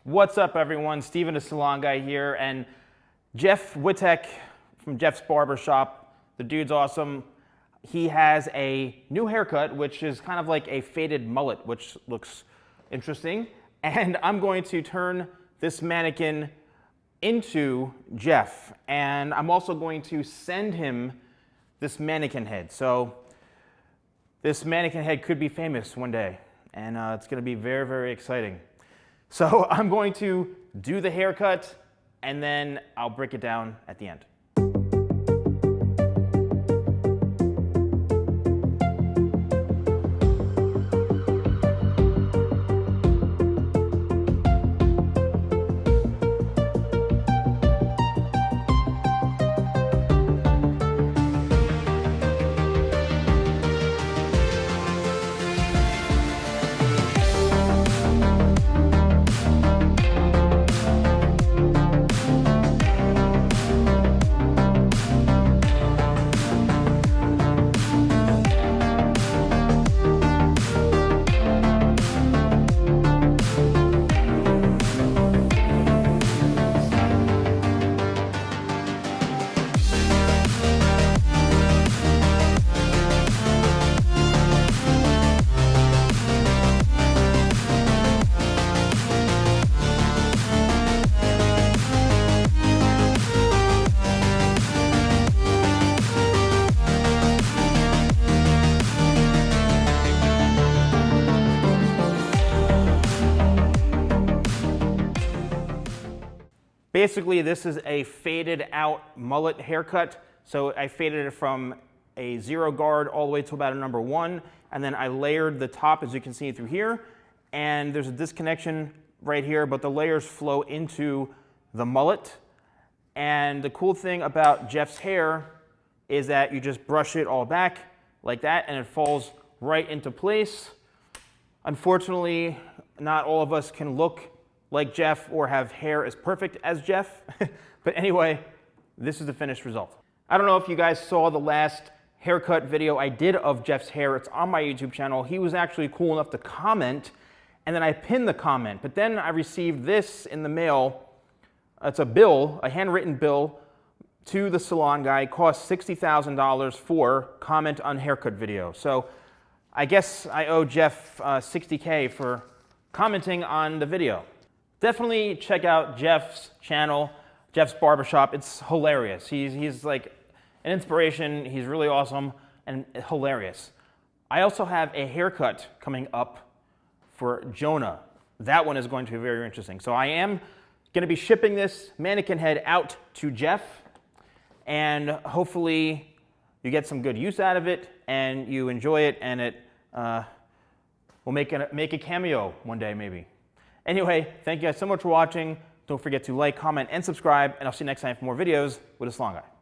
What's up, everyone? Steven, the Salon Guy here, and Jeff Wittek from Jeff's Barber Shop. The dude's awesome. He has a new haircut, which is kind of like a faded mullet, which looks interesting. And I'm going to turn this mannequin into Jeff, and I'm also going to send him this mannequin head. So this mannequin head could be famous one day, and it's going to be very, very exciting. So I'm going to do the haircut, and then I'll break it down at the end. Basically, this is a faded out mullet haircut. So I faded it from a 0 guard all the way to about a number 1. And then I layered the top, as you can see through here. And there's a disconnection right here, but the layers flow into the mullet. And the cool thing about Jeff's hair is that you just brush it all back like that, and it falls right into place. Unfortunately, not all of us can look like Jeff or have hair as perfect as Jeff. But anyway, this is the finished result. I don't know if you guys saw the last haircut video I did of Jeff's hair. It's on my YouTube channel. He was actually cool enough to comment, and then I pinned the comment. But then I received this in the mail. It's a bill, a handwritten bill to the Salon Guy. It cost $60,000 for comment on haircut video. So I guess I owe Jeff $60K for commenting on the video. Definitely check out Jeff's channel, Jeff's Barbershop. It's hilarious. He's like an inspiration. He's really awesome and hilarious. I also have a haircut coming up for Jonah. That one is going to be very interesting. So I am going to be shipping this mannequin head out to Jeff, and hopefully you get some good use out of it and you enjoy it, and it will make a cameo one day maybe. Anyway, thank you guys so much for watching. Don't forget to like, comment, and subscribe, and I'll see you next time for more videos with the Salon Guy.